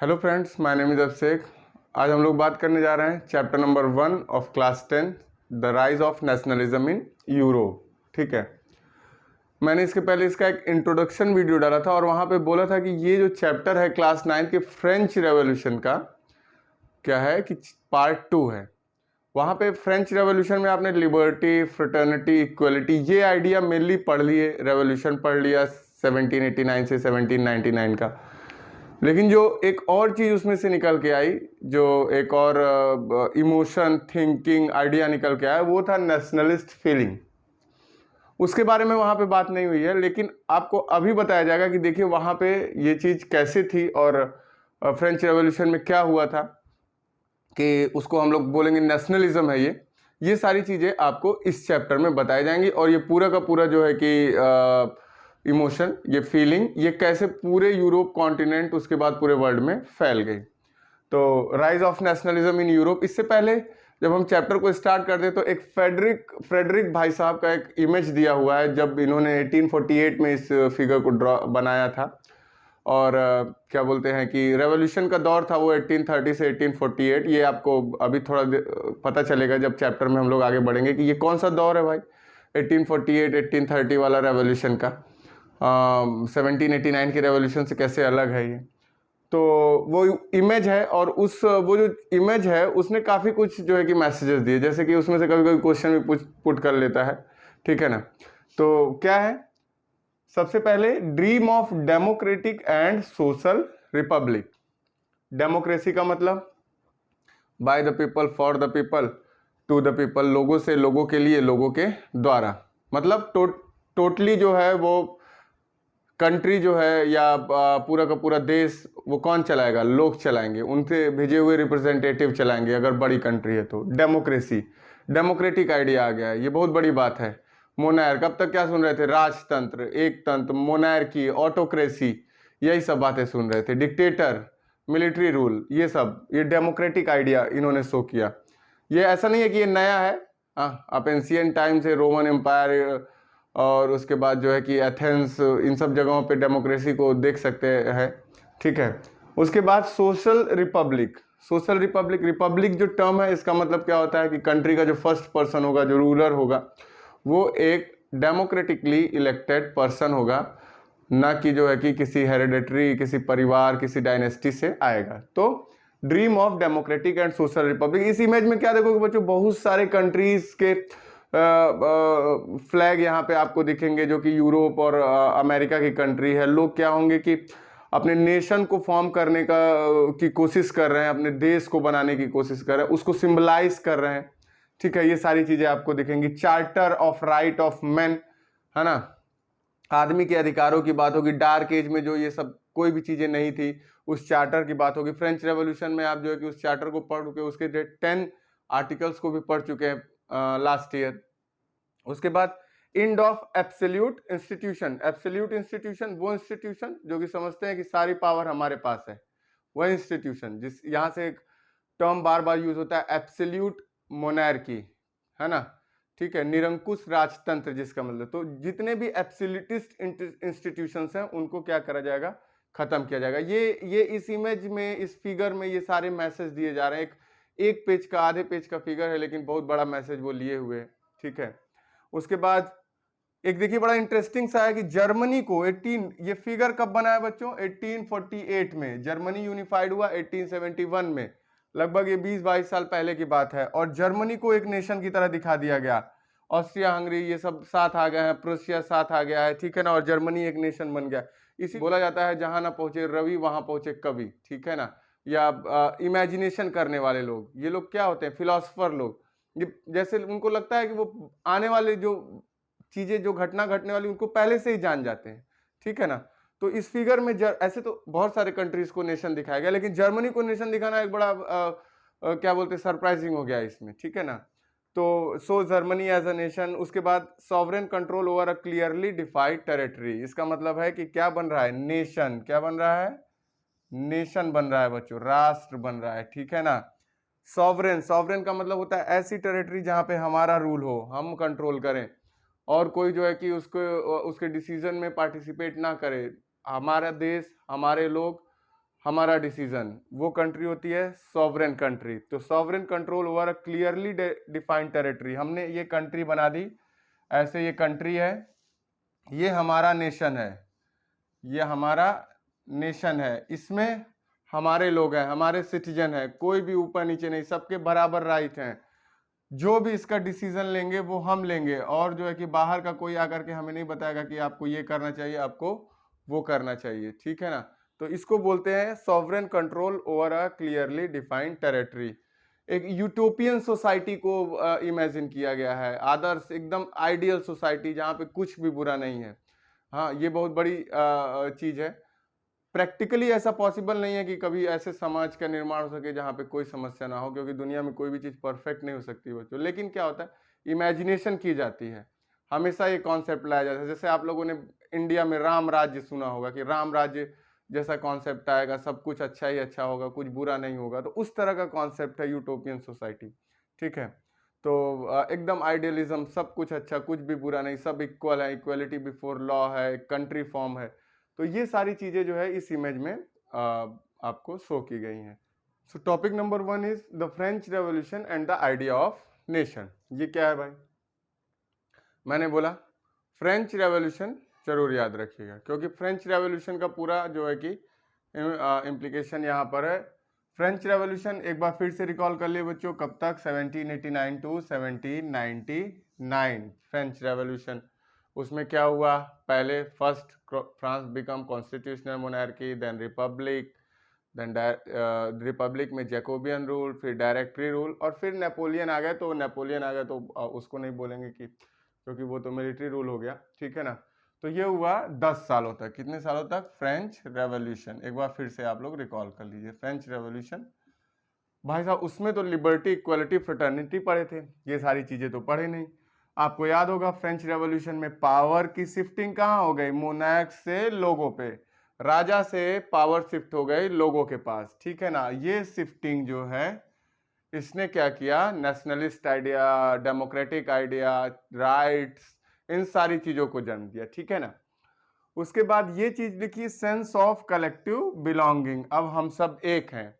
Hello friends, my name is Abhishek. आज हम लोग बात करने जा रहे हैं chapter number 1 of class 10, the rise of nationalism in Europe. ठीक है, मैंने इसके पहले इसका एक इंट्रोडक्शन वीडियो डाला था और वहाँ पे बोला था कि ये जो चैप्टर है क्लास 9 के फ्रेंच रेवोल्यूशन का क्या है कि पार्ट 2 है। वहाँ पे फ्रेंच रेवोल्यूशन में आपने लिबर्टी, फ्रेटर्निटी, इक्वलिटी ये आइडिया मेनली पढ़ लिए, रेवोल्यूशन पढ़ लिया 1789 से 1799 का। लेकिन जो एक और चीज़ उसमें से निकल के आई, जो एक और इमोशन, थिंकिंग, आइडिया निकल के आया, वो था नेशनलिस्ट फीलिंग। उसके बारे में वहाँ पे बात नहीं हुई है, लेकिन आपको अभी बताया जाएगा कि देखिए वहाँ पे ये चीज़ कैसे थी और फ्रेंच रेवोल्यूशन में क्या हुआ था कि उसको हम लोग बोलेंगे नेशनलिज्म है ये सारी चीज़ें आपको इस चैप्टर में बताई जाएंगी। और ये पूरा का पूरा जो है कि इमोशन, ये फीलिंग, ये कैसे पूरे यूरोप कॉन्टिनेंट, उसके बाद पूरे वर्ल्ड में फैल गई। तो rise of nationalism in Europe, इससे पहले जब हम चैप्टर को स्टार्ट करते हैं तो एक फ्रेडरिक भाई साहब का एक इमेज दिया हुआ है, जब इन्होंने 1848 में इस फिगर को ड्रॉ बनाया था। और क्या बोलते हैं कि रेवोल्यूशन का दौर था वो 1830 से 1848। ये आपको अभी थोड़ा पता चलेगा जब चैप्टर में हम लोग आगे बढ़ेंगे कि ये कौन सा दौर है भाई, 1848 1830 वाला रेवोल्यूशन का 1789 के रेवोल्यूशन से कैसे अलग है ये। तो वो इमेज है, और वो जो इमेज है उसने काफ़ी कुछ जो है कि मैसेजेस दिए, जैसे कि उसमें से कभी कभी क्वेश्चन भी पुट कर लेता है, ठीक है ना। तो क्या है, सबसे पहले dream of democratic and social republic. Democracy का मतलब by the people, for the people, to the people, लोगों से, लोगों के लिए, लोगों के द्वारा। मतलब टोटली जो है वो कंट्री जो है या पूरा का पूरा देश वो कौन चलाएगा, लोग चलाएंगे, उनसे भेजे हुए रिप्रेजेंटेटिव चलाएंगे अगर बड़ी कंट्री है तो। डेमोक्रेसी, डेमोक्रेटिक आइडिया आ गया है, ये बहुत बड़ी बात है। मोनार्क, अब तक क्या सुन रहे थे, राजतंत्र, एक तंत्र, मोनार्की, ऑटोक्रेसी, यही सब बातें सुन रहे थे, डिक्टेटर, मिलिट्री रूल, ये सब, ये डेमोक्रेटिक आइडिया इन्होंने शो किया। ये ऐसा नहीं है कि ये नया है, हाँ, आप एंशियंट टाइम से रोमन एम्पायर और उसके बाद जो है कि एथेंस, इन सब जगहों पे डेमोक्रेसी को देख सकते हैं, ठीक है। उसके बाद social Republic. Social Republic, Republic जो टर्म है इसका मतलब क्या होता है कि कंट्री का जो फर्स्ट पर्सन होगा, जो रूलर होगा, वो एक डेमोक्रेटिकली इलेक्टेड पर्सन होगा, ना कि जो है कि किसी हेरिडेटरी, किसी परिवार, किसी डायनेस्टी से आएगा। तो dream of democratic and social Republic. इस इमेज में क्या देखोगे बच्चों, बहुत सारे कंट्रीज के फ्लैग यहाँ पे आपको दिखेंगे, जो कि यूरोप और अमेरिका की कंट्री है। लोग क्या होंगे कि अपने नेशन को फॉर्म करने की कोशिश कर रहे हैं, अपने देश को बनाने की कोशिश कर रहे हैं, उसको सिंबलाइज कर रहे हैं, ठीक है। ये सारी चीजें आपको दिखेंगी। Charter of right of man, है ना, आदमी के अधिकारों की बात होगी। डार्क एज में जो ये सब कोई भी चीजें नहीं थी, उस चार्टर की बात होगी। फ्रेंच रेवोल्यूशन में आप जो है कि उस चार्टर को पढ़ चुके, उसके 10 आर्टिकल्स को भी पढ़ चुके हैं लास्ट ईयर। उसके बाद end of absolute institution. Absolute institution, वो इंस्टीट्यूशन जो कि समझते हैं कि सारी पावर हमारे पास है, वह इंस्टीट्यूशन, जिस यहां से एक टर्म बार बार यूज होता है, एब्सोल्यूट मोनार्की, है ना, ठीक है, निरंकुश राजतंत्र, जिसका मतलब, तो जितने भी एब्सोल्यूटिस्ट इंस्टीट्यूशंस हैं उनको क्या करा जाएगा, खत्म किया जाएगा। ये इस इमेज में, इस फिगर में ये सारे मैसेज दिए जा रहे हैं। एक पेज का, आधे पेज का फिगर है, लेकिन बहुत बड़ा मैसेज वो लिए हुए, ठीक है। उसके बाद एक देखिए बड़ा इंटरेस्टिंग सा है कि जर्मनी को 18, ये फिगर कब बना है बच्चों, 1848 में। जर्मनी यूनिफाइड हुआ 1871 में, लगभग ये 20-22 साल पहले की बात है। और जर्मनी को एक नेशन की तरह दिखा दिया गया। ऑस्ट्रिया, हंगरी, ये सब साथ आ गए हैं, प्रूसिया साथ आ गया है, ठीक है ना, और जर्मनी एक नेशन बन गया। इसी बोला जाता है जहां ना पहुंचे रवि वहां पहुंचे कवि, ठीक है ना, या इमेजिनेशन करने वाले लोग। ये लोग क्या होते हैं, फिलोसफर लोग। ये जैसे उनको लगता है कि वो आने वाले जो चीजें, जो घटना घटने वाली, उनको पहले से ही जान जाते हैं, ठीक है ना। तो इस फिगर में ऐसे तो बहुत सारे कंट्रीज को नेशन दिखाया गया, लेकिन जर्मनी को नेशन दिखाना एक बड़ा क्या बोलते हैं, सरप्राइजिंग हो गया इसमें, ठीक है ना। तो सो जर्मनी एज अ नेशन। उसके बाद sovereign control over a clearly defined territory. इसका मतलब है कि क्या बन रहा है, नेशन, क्या बन रहा है, नेशन बन रहा है बच्चों, राष्ट्र बन रहा है, ठीक है ना। सॉवरेन, सॉवरेन का मतलब होता है ऐसी टेरिटरी जहां पे हमारा रूल हो, हम कंट्रोल करें, और कोई जो है कि उसके डिसीजन में पार्टिसिपेट ना करे। हमारा देश, हमारे लोग, हमारा डिसीजन, वो कंट्री होती है सॉवरेन कंट्री। तो sovereign control over a clearly defined territory, हमने ये कंट्री बना दी, ऐसे ये कंट्री है, ये हमारा नेशन है, ये हमारा नेशन है, इसमें हमारे लोग हैं, हमारे सिटीजन हैं, कोई भी ऊपर नीचे नहीं, सबके बराबर राइट हैं, जो भी इसका डिसीजन लेंगे वो हम लेंगे, और जो है कि बाहर का कोई आकर के हमें नहीं बताएगा कि आपको ये करना चाहिए, आपको वो करना चाहिए, ठीक है ना। तो इसको बोलते हैं sovereign control over a clearly defined territory. एक यूटोपियन सोसाइटी को इमेजिन किया गया है, आदर्श एकदम आइडियल सोसाइटी जहाँ पे कुछ भी बुरा नहीं है। हाँ, ये बहुत बड़ी चीज है। प्रैक्टिकली ऐसा पॉसिबल नहीं है कि कभी ऐसे समाज का निर्माण हो सके जहाँ पे कोई समस्या ना हो, क्योंकि दुनिया में कोई भी चीज़ परफेक्ट नहीं हो सकती बच्चों। लेकिन क्या होता है, इमेजिनेशन की जाती है, हमेशा ये कॉन्सेप्ट लाया जाता है। जैसे आप लोगों ने इंडिया में राम राज्य सुना होगा कि राम राज्य जैसा कॉन्सेप्ट आएगा, सब कुछ अच्छा ही अच्छा होगा, कुछ बुरा नहीं होगा, तो उस तरह का कॉन्सेप्ट है यूटोपियन सोसाइटी, ठीक है। तो एकदम आइडियलिज्म, सब कुछ अच्छा, कुछ भी बुरा नहीं, सब इक्वल है, इक्वलिटी बिफोर लॉ है, कंट्री फॉर्म है। तो ये सारी चीजें जो है इस इमेज में आपको शो की गई हैं। सो topic number 1 is the French revolution and the idea of nation. ये क्या है भाई, मैंने बोला फ्रेंच रेवोल्यूशन जरूर याद रखिएगा, क्योंकि फ्रेंच रेवोल्यूशन का पूरा जो है कि इम्प्लीकेशन यहाँ पर है। फ्रेंच रेवोल्यूशन एक बार फिर से रिकॉल कर लिए बच्चों, कब तक, 1789 टू 1799 फ्रेंच रेवोल्यूशन। उसमें क्या हुआ, पहले first France become constitutional monarchy, then republic, then republic में जैकोबियन रूल, फिर डायरेक्टरी रूल, और फिर नेपोलियन आ गए। तो नेपोलियन आ गए तो उसको नहीं बोलेंगे कि, क्योंकि वो तो मिलिट्री रूल हो गया, ठीक है ना। तो ये हुआ 10 सालों तक, कितने सालों तक, फ्रेंच रेवोल्यूशन। एक बार फिर से आप लोग रिकॉल कर लीजिए फ्रेंच रेवोल्यूशन। भाई साहब उसमें तो लिबर्टी, इक्वलिटी, फ्रेटर्निटी पढ़े थे, ये सारी चीजें तो पढ़े नहीं। आपको याद होगा फ्रेंच रेवोल्यूशन में पावर की शिफ्टिंग कहाँ हो गई, मोनैक से लोगों पे, राजा से पावर शिफ्ट हो गई लोगों के पास, ठीक है ना। ये शिफ्टिंग जो है इसने क्या किया, nationalist idea, democratic idea, rights, इन सारी चीजों को जन्म दिया, ठीक है ना। उसके बाद ये चीज लिखी, सेंस ऑफ कलेक्टिव बिलोंगिंग, अब हम सब एक हैं,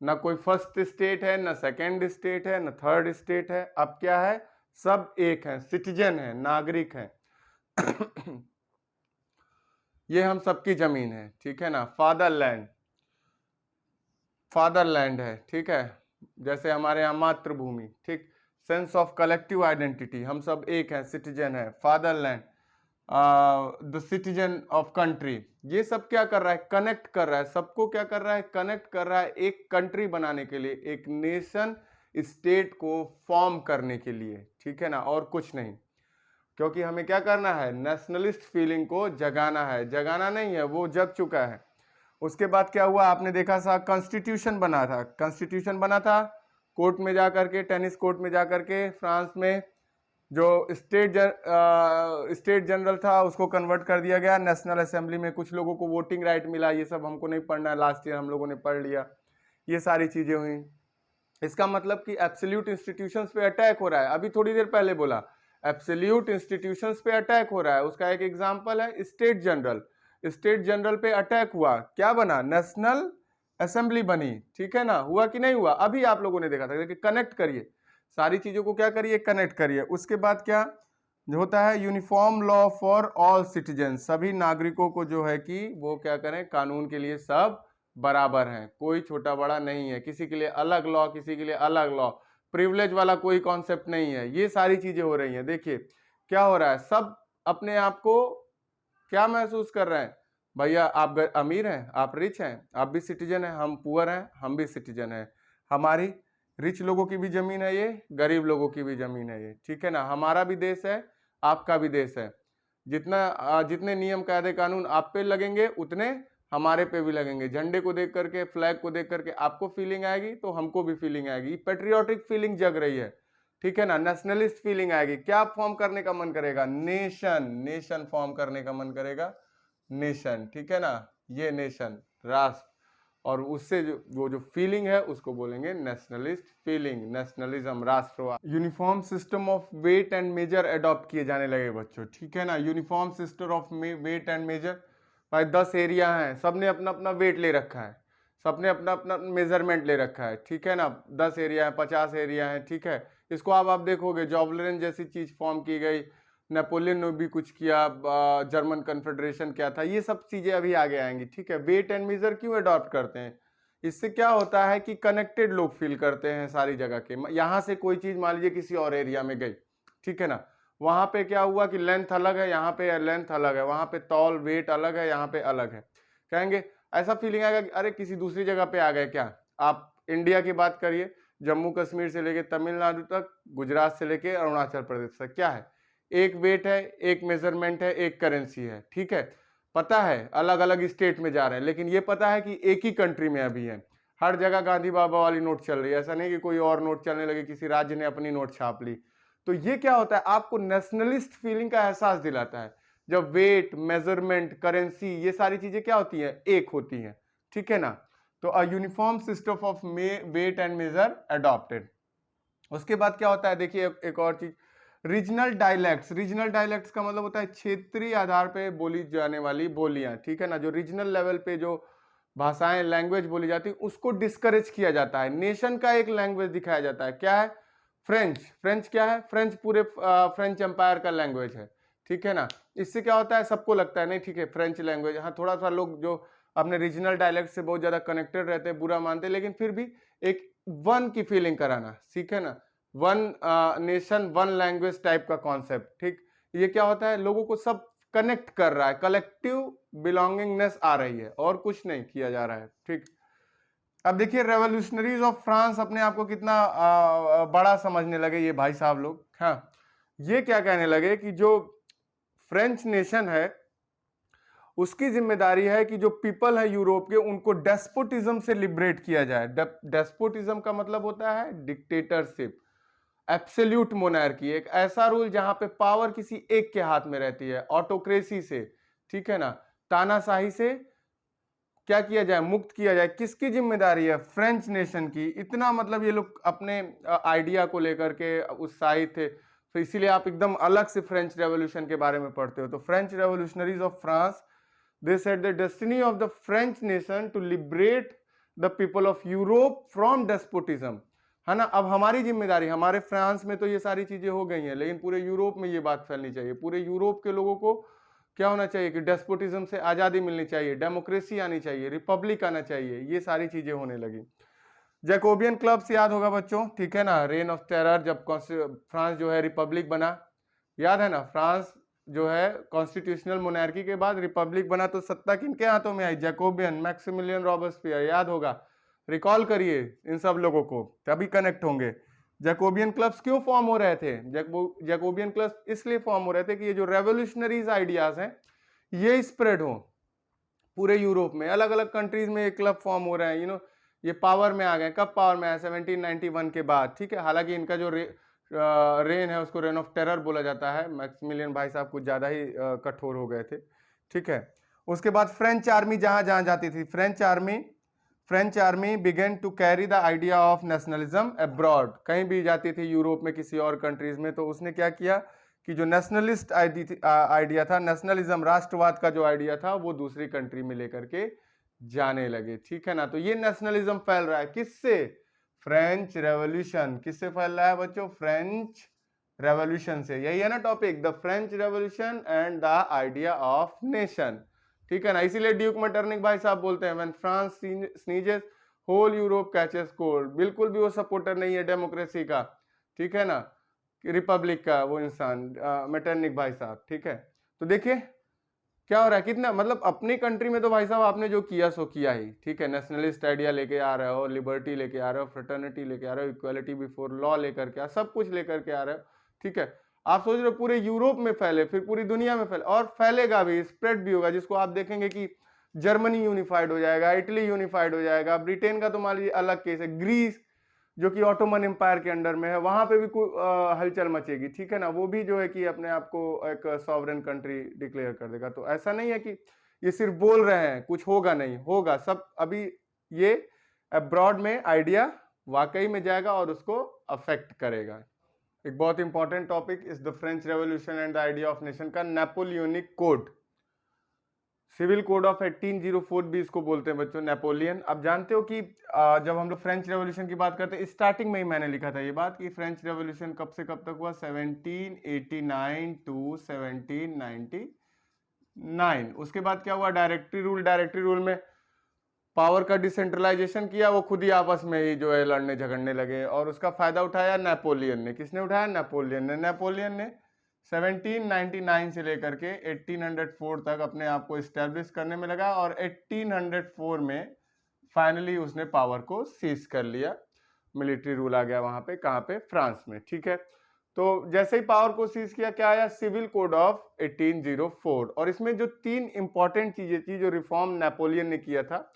ना कोई फर्स्ट स्टेट है, ना सेकंड स्टेट है, ना थर्ड स्टेट है, अब क्या है, सब एक हैं, सिटीजन हैं, नागरिक हैं। ये हम सबकी जमीन है, ठीक है ना। फादरलैंड, फादरलैंड है, ठीक है, जैसे हमारे यहाँ मातृभूमि, ठीक। सेंस ऑफ कलेक्टिव आइडेंटिटी, हम सब एक हैं, सिटीजन है, fatherland, the citizen of country. ये सब क्या कर रहा है, कनेक्ट कर रहा है, सबको क्या कर रहा है, कनेक्ट कर रहा है एक कंट्री बनाने के लिए, एक नेशन स्टेट को फॉर्म करने के लिए, ठीक है ना, और कुछ नहीं। क्योंकि हमें क्या करना है, नेशनलिस्ट फीलिंग को जगाना है, जगाना नहीं है, वो जग चुका है। उसके बाद क्या हुआ, आपने देखा था कॉन्स्टिट्यूशन बना था, कॉन्स्टिट्यूशन बना था कोर्ट में जाकर के, टेनिस कोर्ट में जाकर के, फ्रांस में, जो स्टेट जनरल था उसको कन्वर्ट कर दिया गया नेशनल असेंबली में, कुछ लोगों को वोटिंग राइट मिला, ये सब हमको नहीं पढ़ना है, लास्ट ईयर हम लोगों ने पढ़ लिया, ये सारी चीजें हुई। इसका मतलब कि एब्सोल्यूट इंस्टीट्यूशंस पे अटैक हो रहा है, अभी थोड़ी देर पहले बोला एब्सोल्यूट इंस्टीट्यूशंस पे अटैक हो रहा है, उसका एक एग्जांपल है स्टेट जनरल। स्टेट जनरल पे अटैक हुआ, क्या बना, नेशनल असेंबली बनी, ठीक है ना। हुआ कि नहीं हुआ, अभी आप लोगों ने देखा था कि कनेक्ट करिए सारी चीजों को, क्या करिए, कनेक्ट करिए। उसके बाद क्या जो होता है, uniform law for all citizen, सभी नागरिकों को जो है कि वो क्या करें, कानून के लिए सब बराबर हैं, कोई छोटा बड़ा नहीं है, किसी के लिए अलग लॉ, किसी के लिए अलग लॉ, प्रिविलेज वाला कोई कॉन्सेप्ट नहीं है। ये सारी चीजें हो रही हैं, देखिए क्या हो रहा है, सब अपने आप को क्या महसूस कर रहे हैं, भैया आप अमीर हैं, आप रिच हैं, आप भी सिटीजन हैं, हम पुअर हैं, हम भी सिटीजन हैं, हमारी रिच लोगों की भी जमीन है ये, गरीब लोगों की भी जमीन है ये, ठीक है ना। हमारा भी देश है, आपका भी देश है, जितने नियम कायदे कानून आप पे लगेंगे उतने हमारे पे भी लगेंगे। झंडे को देख करके, फ्लैग को देख करके आपको फीलिंग आएगी तो हमको भी फीलिंग आएगी, पेट्रियोटिक फीलिंग जग रही है, ठीक है ना, नेशनलिस्ट फीलिंग आएगी। क्या फॉर्म करने का मन करेगा, नेशन, नेशन फॉर्म करने का मन करेगा, नेशन, ठीक है ना, ये नेशन, राष्ट्र, और उससे वो जो फीलिंग है उसको बोलेंगे नेशनलिस्ट फीलिंग, नेशनलिज्म, राष्ट्रवाद। Uniform system of weight and measure adopt किए जाने लगे बच्चों, ठीक है ना। Uniform system of weight and measure, भाई 10 एरिया हैं, सबने अपना अपना वेट ले रखा है, सबने अपना अपना मेजरमेंट ले रखा है, ठीक है ना, 10 एरिया है, 50 एरिया है, ठीक है। इसको आप देखोगे जॉबलेरन जैसी चीज फॉर्म की गई, नेपोलियन ने भी कुछ किया, जर्मन कन्फेडरेशन क्या था, ये सब चीजें अभी आगे आएंगी, ठीक है। वेट एंड मेजर क्यों अडॉप्ट करते हैं? इससे क्या होता है कि कनेक्टेड लोग फील करते हैं सारी जगह के। यहाँ से कोई चीज मान लीजिए किसी और एरिया में गई, ठीक है ना, वहां पे क्या हुआ कि लेंथ अलग है, यहाँ पे लेंथ अलग है, वहां पे तौल वेट अलग है, यहाँ पे अलग है, कहेंगे ऐसा फीलिंग आएगा कि अरे किसी दूसरी जगह पे आ गए क्या। आप इंडिया की बात करिए, जम्मू कश्मीर से लेके तमिलनाडु तक, गुजरात से लेके अरुणाचल प्रदेश तक, क्या है, एक वेट है, एक मेजरमेंट है, एक करेंसी है, ठीक है। पता है अलग अलग स्टेट में जा रहे हैं, लेकिन ये पता है कि एक ही कंट्री में अभी है। हर जगह गांधी बाबा वाली नोट चल रही है, ऐसा नहीं कि कोई और नोट चलने लगे, किसी राज्य ने अपनी नोट छाप ली। तो ये क्या होता है, आपको नेशनलिस्ट फीलिंग का एहसास दिलाता है जब वेट, मेजरमेंट, करेंसी, ये सारी चीजें क्या होती है, एक होती हैं, ठीक है ना। तो a uniform system of weight and measure adopted. उसके बाद क्या होता है, देखिए एक और चीज, रीजनल डायलेक्ट्स। रीजनल डायलेक्ट्स का मतलब होता है क्षेत्रीय आधार पे बोली जाने वाली बोलियां, ठीक है ना, जो रीजनल लेवल पे जो भाषाएं, लैंग्वेज बोली जाती है उसको डिस्करेज किया जाता है। नेशन का एक लैंग्वेज दिखाया जाता है, क्या है, फ्रेंच। फ्रेंच क्या है, फ्रेंच पूरे फ्रेंच एम्पायर का लैंग्वेज है, ठीक है ना। इससे क्या होता है, सबको लगता है नहीं ठीक है फ्रेंच लैंग्वेज, हाँ थोड़ा सा लोग जो अपने रीजनल डायलेक्ट से बहुत ज्यादा कनेक्टेड रहते हैं बुरा मानते हैं, लेकिन फिर भी एक वन की फीलिंग कराना, ठीक है ना, one nation one language type का कॉन्सेप्ट, ठीक। ये क्या होता है, लोगों को सब कनेक्ट कर रहा है, कलेक्टिव बिलोंगिंगनेस आ रही है, और कुछ नहीं किया जा रहा है, ठीक। अब देखिए रेवोल्यूशनरीज ऑफ फ्रांस अपने आप को कितना बड़ा समझने लगे ये भाई साहब लोग। हाँ, ये क्या कहने लगे कि जो फ्रेंच नेशन है उसकी जिम्मेदारी है कि जो पीपल है यूरोप के, उनको डेस्पोटिज्म से लिबरेट किया जाए। डेस्पोटिज्म का मतलब होता है डिक्टेटरशिप, एब्सोल्यूट मोनार्की, एक ऐसा रूल जहां पे पावर किसी एक के हाथ में रहती है, ऑटोक्रेसी से, ठीक है ना, तानाशाही से क्या किया जाए, मुक्त किया जाए। किसकी जिम्मेदारी है, फ्रेंच नेशन की। इतना मतलब ये लोग अपने आइडिया को लेकर के उत्साहित थे, तो इसीलिए आप एकदम अलग से फ्रेंच रेवोल्यूशन के बारे में पढ़ते हो। तो French revolutionaries of France, they said the destiny of the French nation to liberate the people of Europe from despotism, है ना। अब हमारी जिम्मेदारी, हमारे फ्रांस में तो ये सारी चीजें हो गई हैं, लेकिन पूरे यूरोप में ये बात फैलनी चाहिए। पूरे यूरोप के लोगों को क्या होना चाहिए कि डेस्पोटिज्म से आजादी मिलनी चाहिए, डेमोक्रेसी आनी चाहिए, रिपब्लिक आना चाहिए, ये सारी चीजें होने लगी। जैकोबियन क्लब्स याद होगा बच्चों, ठीक है ना, रेन ऑफ टेरर, जब फ्रांस जो है रिपब्लिक बना, याद है ना, फ्रांस जो है कॉन्स्टिट्यूशनल मोनार्की के बाद रिपब्लिक बना, तो सत्ता किनके हाथों में आई, जैकोबियन, मैक्सिमिलियन रॉबस्पियर, याद होगा, रिकॉल करिए इन सब लोगों को तभी कनेक्ट होंगे। जैकोबियन क्लब्स क्यों फॉर्म हो रहे थे, जैकोबियन क्लब्स इसलिए फॉर्म हो रहे थे कि ये जो रेवोल्यूशनरीज आइडियाज हैं ये स्प्रेड हो पूरे यूरोप में, अलग अलग कंट्रीज में ये क्लब फॉर्म हो रहे हैं, यू नो, ये पावर में आ गए। कब पावर में आए, 1791 के बाद, ठीक है। हालांकि इनका जो रेन है उसको रेन ऑफ टेरर बोला जाता है, मैक्सिमिलियन भाई साहब कुछ ज्यादा ही कठोर हो गए थे, ठीक है। उसके बाद फ्रेंच आर्मी जहां जहां जाती थी, French army began to carry the idea of nationalism abroad, कहीं भी जाती थी यूरोप में किसी और कंट्रीज में, तो उसने क्या किया कि जो नेशनलिस्ट आइडिया था, नेशनलिज्म, राष्ट्रवाद का जो आइडिया था, वो दूसरी कंट्री में लेकर के जाने लगे, ठीक है ना। तो ये नेशनलिज्म फैल रहा है किससे, फ्रेंच रेवोल्यूशन। किससे फैल रहा है बच्चों, फ्रेंच रेवोल्यूशन से। यही है ना topic, the French revolution and the idea of nation, ठीक है ना। इसीलिए ड्यूक मेटरनिक भाई साहब बोलते हैं when France sneezes whole Europe catches cold. बिल्कुल भी वो सपोर्टर नहीं है डेमोक्रेसी का, ठीक है ना, रिपब्लिक का वो इंसान, मेटरनिक भाई साहब, ठीक है। तो देखिए क्या हो रहा है, कितना मतलब अपनी कंट्री में तो भाई साहब आपने जो किया सो किया ही, ठीक है। नेशनलिस्ट आइडिया लेके आ रहे हो, लिबर्टी लेके आ रहे हो, फ्रेटर्निटी लेके आ रहे हो, इक्वालिटी बिफोर लॉ लेकर के सब कुछ लेकर के आ रहे हो, ठीक है। आप सोच रहे हो पूरे यूरोप में फैले, फिर पूरी दुनिया में फैले, और फैलेगा भी, स्प्रेड भी होगा, जिसको आप देखेंगे कि जर्मनी यूनिफाइड हो जाएगा, इटली यूनिफाइड हो जाएगा, ब्रिटेन का तो मान लीजिए अलग केस है, ग्रीस जो कि ऑटोमन एम्पायर के अंडर में है, वहां पे भी कोई हलचल मचेगी, ठीक है ना। वो भी जो है कि अपने आप को एक सॉवरेन कंट्री डिक्लेयर कर देगा। तो ऐसा नहीं है कि ये सिर्फ बोल रहे हैं, कुछ होगा नहीं, होगा सब। अभी ये अब्रॉड में आइडिया वाकई में जाएगा और उसको अफेक्ट करेगा। एक बहुत important topic is the French revolution and the idea of nation का Napoleonic code. Civil code of 1804 भी इसको बोलते हैं बच्चों, नेपोलियन। अब जानते हो कि जब हम लोग फ्रेंच रेवोल्यूशन की बात करते हैं, स्टार्टिंग में ही मैंने लिखा था ये बात कि फ्रेंच रेवोल्यूशन कब से कब तक हुआ, 1789 टू 1799। उसके बाद क्या हुआ, डायरेक्टरी रूल। डायरेक्टरी रूल में पावर का डिसेंट्रलाइजेशन किया, वो खुद ही आपस में ही जो है लड़ने झगड़ने लगे, और उसका फायदा उठाया नेपोलियन ने। किसने उठाया, नेपोलियन ने। नेपोलियन ने 1799 से लेकर के 1804 तक अपने आप को इस्टेब्लिश करने में लगा, और 1804 में फाइनली उसने पावर को सीज कर लिया। मिलिट्री रूल आ गया वहां पे, कहां पे, फ्रांस में, ठीक है। तो जैसे ही पावर को सीज किया, क्या आया, सिविल कोड ऑफ 1804। और इसमें जो 3 इंपॉर्टेंट चीजें थी जो रिफॉर्म नेपोलियन ने किया था,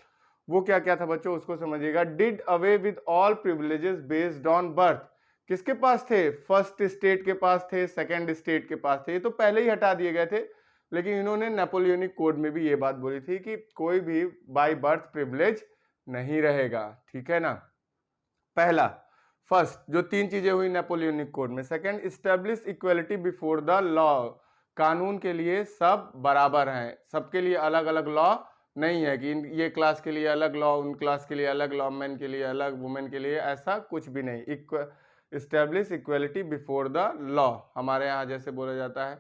वो क्या क्या था बच्चों, उसको समझिएगा। Did away with all privileges based on birth. किसके पास थे, फर्स्ट स्टेट के पास थे, सेकंड स्टेट के पास थे, ये तो पहले ही हटा दिए गए थे, लेकिन इन्होंने नेपोलियनिक कोड में भी ये बात बोली थी कि कोई भी बाय बर्थ प्रिविलेज नहीं रहेगा, ठीक है ना। पहला, फर्स्ट जो 3 चीजें हुई नेपोलियनिक कोड में। Second, establish equality before the law. कानून के लिए सब बराबर हैं, सबके लिए अलग अलग लॉ नहीं है कि ये क्लास के लिए अलग लॉ, उन क्लास के लिए अलग लॉ, मेन के लिए अलग, वुमेन के लिए, ऐसा कुछ भी नहीं। Establish equality before the law, हमारे यहाँ जैसे बोला जाता है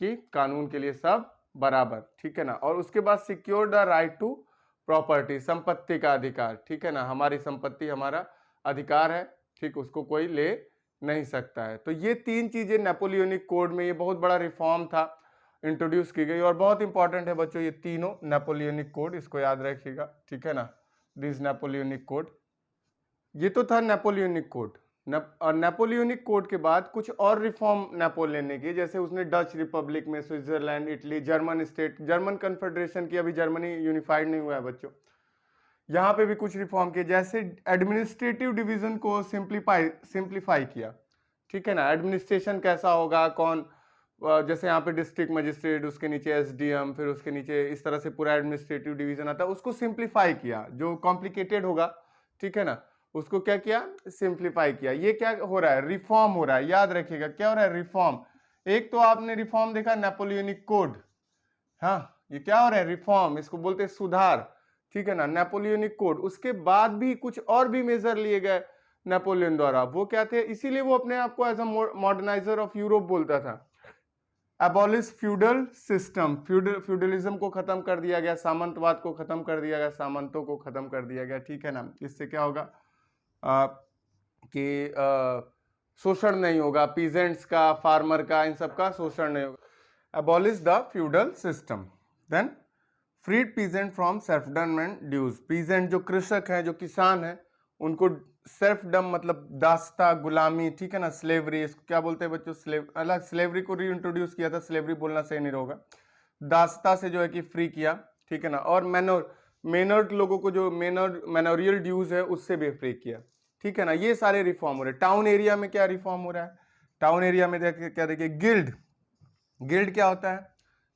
कि कानून के लिए सब बराबर, ठीक है ना। और उसके बाद secure the right to property, संपत्ति का अधिकार, ठीक है ना। हमारी संपत्ति हमारा अधिकार है, ठीक, उसको कोई ले नहीं सकता है। तो ये 3 चीजें नेपोलियनिक कोड में, ये बहुत बड़ा रिफॉर्म था, इंट्रोड्यूस की गई, और बहुत इंपॉर्टेंट है बच्चों ये तीनों नेपोलियनिक कोड, इसको याद रखिएगा, ठीक है ना। दिस नेपोलियनिक कोड, ये तो था नेपोलियनिक कोड। नेपोलियनिक कोड के बाद कुछ और रिफॉर्म नेपोलियन ने किए, जैसे उसने डच रिपब्लिक में, Switzerland, Italy, German state, German confederation की, अभी जर्मनी यूनिफाइड नहीं हुआ है बच्चों, यहां पे भी कुछ रिफॉर्म किए, जैसे एडमिनिस्ट्रेटिव डिवीजन को सिंप्लीफाई किया, ठीक है ना। एडमिनिस्ट्रेशन कैसा होगा, कौन, जैसे यहाँ पे डिस्ट्रिक्ट मजिस्ट्रेट, उसके नीचे एसडीएम, फिर उसके नीचे इस तरह से पूरा एडमिनिस्ट्रेटिव डिवीजन आता है, उसको सिंप्लीफाई किया। जो कॉम्प्लिकेटेड होगा, ठीक है ना, उसको क्या किया, सिंप्लीफाई किया। ये क्या हो रहा है, रिफॉर्म हो रहा है, याद रखिएगा क्या हो रहा है, रिफॉर्म। एक तो आपने रिफॉर्म देखा नेपोलियनिक कोड, हाँ, ये क्या हो रहा है, रिफॉर्म, इसको बोलते हैं सुधार, ठीक है ना, नेपोलियनिक कोड। उसके बाद भी कुछ और भी मेजर लिए गए नेपोलियन द्वारा, वो क्या थे, इसीलिए वो अपने आप को as a moderniser of Europe बोलता था। एबॉलिश फ्यूडल सिस्टम, फ्यूडलिज्म को खत्म कर दिया गया, सामंतवाद को खत्म कर दिया गया, सामंतों को खत्म कर दिया गया, ठीक है ना। इससे क्या होगा कि शोषण नहीं होगा, पीजेंट्स का, फार्मर का, इन सब का शोषण नहीं होगा। Abolish the feudal system. Then freed peasant from serfdom and dues. Peasant जो कृषक हैं, जो किसान हैं, उनको सर्फडम मतलब दास्ता, गुलामी, ठीक है ना, स्लेवरी, इसको क्या बोलते हैं बच्चों, अलग स्लेवरी को रीइंट्रोड्यूस किया था, स्लेवरी बोलना सही नहीं होगा, दास्ता से जो है कि फ्री किया, ठीक है ना। और मेनर्ड लोगों को जो मेनोरियल ड्यूज है उससे भी फ्री किया, ठीक है ना। ये सारे रिफॉर्म हो रहे हैं। टाउन एरिया में क्या रिफॉर्म हो रहा है, टाउन एरिया में क्या देखिए, गिल्ड। गिल्ड क्या होता है,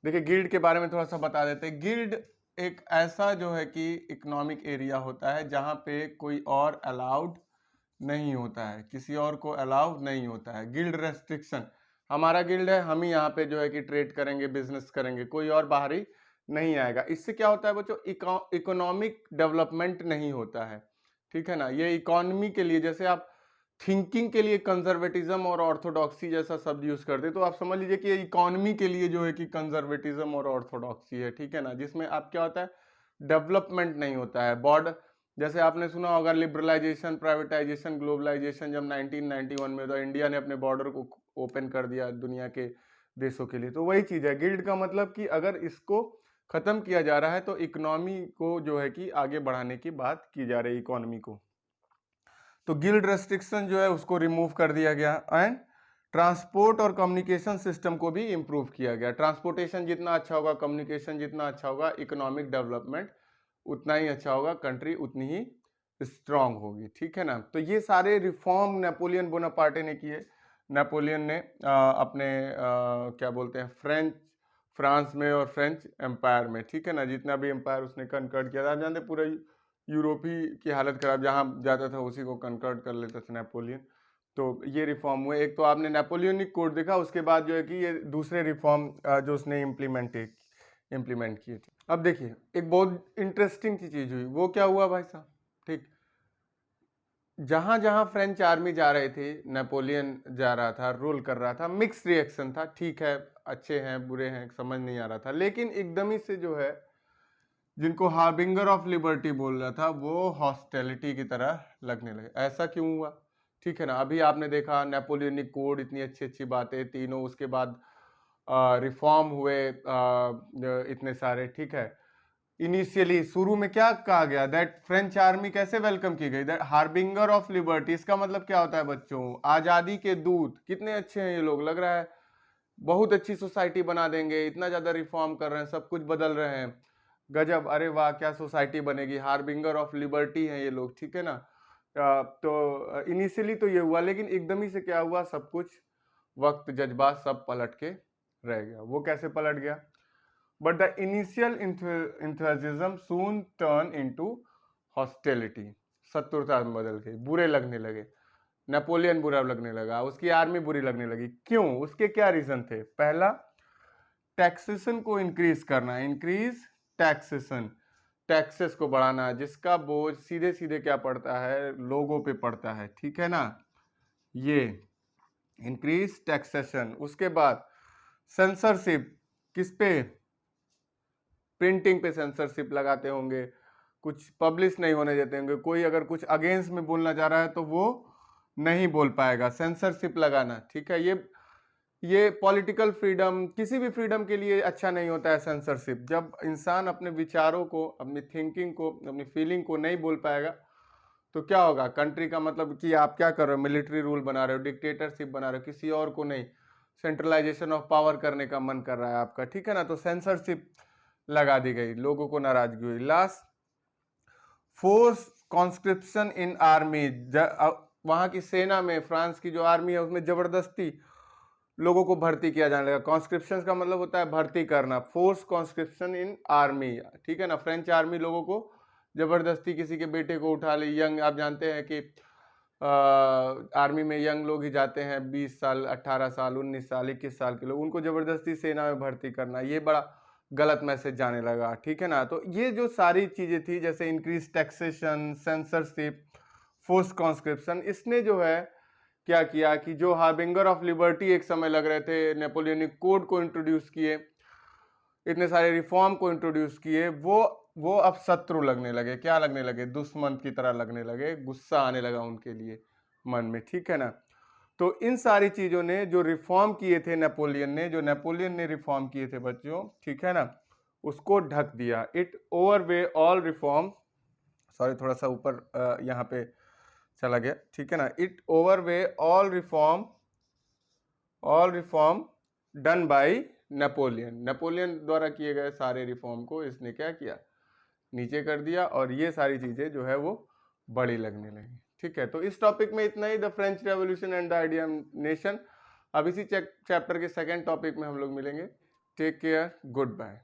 देखिए गिल्ड के बारे में थोड़ा सा बता देते हैं। गिल्ड एक ऐसा जो है कि इकोनॉमिक एरिया होता है जहां पे कोई और अलाउड नहीं होता है, किसी और को अलाउड नहीं होता है। गिल्ड रेस्ट्रिक्शन, हमारा गिल्ड है, हम ही यहाँ पे जो है कि ट्रेड करेंगे, बिजनेस करेंगे, कोई और बाहरी नहीं आएगा। इससे क्या होता है बच्चों, इकोनॉमिक डेवलपमेंट नहीं होता है, ठीक है ना। ये इकोनॉमी के लिए, जैसे आप थिंकिंग के लिए कंजर्वेटिज्म और ऑर्थोडॉक्सी जैसा शब्द यूज करते, तो आप समझ लीजिए कि ये इकोनॉमी के लिए जो है कि कंजर्वेटिज्म और ऑर्थोडॉक्सी है, ठीक है ना, जिसमें आप क्या होता है, डेवलपमेंट नहीं होता है। बॉर्डर, जैसे आपने सुना होगा लिबरलाइजेशन, प्राइवेटाइजेशन, ग्लोबलाइजेशन जब 1991 में, तो इंडिया ने अपने बॉर्डर को ओपन कर दिया दुनिया के देशों के लिए। तो वही चीज है गिल्ड का मतलब कि अगर इसको खत्म किया जा रहा है तो इकोनॉमी को जो है कि आगे बढ़ाने की बात की जा रही है, इकोनॉमी को। तो गिल्ड रेस्ट्रिक्शन जो है उसको रिमूव कर दिया गया, एंड ट्रांसपोर्ट और कम्युनिकेशन सिस्टम को भी इंप्रूव किया गया। ट्रांसपोर्टेशन जितना अच्छा होगा, कम्युनिकेशन जितना अच्छा होगा, इकोनॉमिक डेवलपमेंट उतना ही अच्छा होगा, कंट्री उतनी ही स्ट्रांग होगी, ठीक है ना। तो ये सारे रिफॉर्म नेपोलियन बोनापार्टे ने किए। नेपोलियन ने अपने क्या बोलते हैं, फ्रांस में और फ्रेंच एम्पायर में, ठीक है ना, जितना भी एम्पायर उसने कनकर्ड किया था। आप जानते पूरा यूरोप ही की हालत खराब, जहाँ जाता था उसी को कनकर्ड कर लेता था नेपोलियन। तो ये रिफॉर्म हुए। एक तो आपने नेपोलियनिक कोड देखा, उसके बाद जो है कि ये दूसरे रिफॉर्म जो उसने इम्प्लीमेंट किए थे। अब देखिए एक बहुत इंटरेस्टिंग सी चीज हुई, वो क्या हुआ भाई साहब, ठीक, जहां जहां फ्रेंच आर्मी जा रहे थे, नेपोलियन जा रहा था, रूल कर रहा था, मिक्स रिएक्शन था, ठीक है, अच्छे हैं बुरे हैं समझ नहीं आ रहा था, लेकिन एकदम ही से जो है जिनको हार्बिंगर ऑफ लिबर्टी बोल रहा था वो हॉस्टेलिटी की तरह लगने लगे। ऐसा क्यों हुआ, ठीक है ना। अभी आपने देखा नेपोलियनिक कोड, इतनी अच्छी अच्छी बातें तीनों, उसके बाद रिफॉर्म हुए इतने सारे, ठीक है। इनिशियली शुरू में क्या कहा गया, दैट फ्रेंच आर्मी कैसे वेलकम की गई, दैट हार्बिंगर ऑफ लिबर्टी। इसका मतलब क्या होता है बच्चों, आजादी के दूत। कितने अच्छे हैं ये लोग, लग रहा है बहुत अच्छी सोसाइटी बना देंगे, इतना ज्यादा रिफॉर्म कर रहे हैं, सब कुछ बदल रहे हैं, गजब, अरे वाह क्या सोसाइटी बनेगी, हार्बिंगर ऑफ लिबर्टी हैं ये लोग, ठीक है ना। तो इनिशियली तो ये हुआ, लेकिन एकदम ही से क्या हुआ, सब कुछ वक्त जज्बात सब पलट के रह गया। वो कैसे पलट गया, but the initial enthusiasm soon turn into hostility। शत्रुता में बदल गई, बुरे लगने लगे, नेपोलियन बुरा लगने लगा, उसकी आर्मी बुरी लगने लगी। क्यों, उसके क्या रीजन थे। पहला, टैक्सेशन को इंक्रीज करना, इंक्रीज टैक्सेशन, टैक्सेस को बढ़ाना, जिसका बोझ सीधे सीधे क्या पड़ता है, लोगों पे पड़ता है, ठीक है ना, ये इंक्रीज टैक्सेशन। उसके बाद सेंसरशिप, किस पे, प्रिंटिंग पे सेंसरशिप लगाते होंगे, कुछ पब्लिश नहीं होने देते होंगे, कोई अगर कुछ अगेंस्ट में बोलना चाह रहा है तो वो नहीं बोल पाएगा, सेंसरशिप लगाना, ठीक है। ये पॉलिटिकल फ्रीडम, किसी भी फ्रीडम के लिए अच्छा नहीं होता है सेंसरशिप। जब इंसान अपने विचारों को, अपनी थिंकिंग को, अपनी फीलिंग को नहीं बोल पाएगा तो क्या होगा, कंट्री का मतलब कि आप क्या कर रहे हो, मिलिट्री रूल बना रहे हो, डिक्टेटरशिप बना रहे हो, किसी और को नहीं, सेंट्रलाइजेशन ऑफ पावर करने का मन कर रहा है आपका, ठीक है ना। तो सेंसरशिप लगा दी गई, लोगों को नाराजगी हुई। लास्ट, फोर्स कॉन्स्क्रिप्शन इन आर्मी, वहां की सेना में, फ्रांस की जो आर्मी है उसमें जबरदस्ती लोगों को भर्ती किया जाने लगा। कॉन्स्क्रिप्शन का मतलब होता है भर्ती करना, फोर्स कॉन्स्क्रिप्शन इन आर्मी, ठीक है ना। फ्रेंच आर्मी लोगों को जबरदस्ती, किसी के बेटे को उठा ली, यंग, आप जानते हैं कि आर्मी में यंग लोग ही जाते हैं, 20 साल 18 साल 19 साल 21 साल के लोग, उनको जबरदस्ती सेना में भर्ती करना, ये बड़ा गलत मैसेज जाने लगा, ठीक है ना। तो ये जो सारी चीजें थी, जैसे increase taxation, censorship, force conscription, इसने जो है क्या किया कि जो हार्बिंगर ऑफ लिबर्टी एक समय लग रहे थे, नेपोलियनिक कोड को इंट्रोड्यूस किए, इतने सारे रिफॉर्म को इंट्रोड्यूस किए, वो अब शत्रु लगने लगे, क्या लगने लगे, दुश्मन की तरह लगने लगे, गुस्सा आने लगा उनके लिए मन में, ठीक है ना। तो इन सारी चीजों ने जो रिफॉर्म किए थे नेपोलियन ने, जो नेपोलियन ने रिफॉर्म किए थे बच्चों, ठीक है ना, उसको ढक दिया। It overweigh all reform, sorry थोड़ा सा ऊपर यहाँ पे चला गया, ठीक है ना। It overweigh all reform done by Napoleon, Napoleon द्वारा किए गए सारे रिफॉर्म को इसने क्या किया, नीचे कर दिया, और ये सारी चीजें जो है वो बड़ी लगने लगी, ठीक है। तो इस टॉपिक में इतना ही, the French revolution and the idea nation. अब इसी चैप्टर के सेकेंड टॉपिक में हम लोग मिलेंगे। Take care, good bye.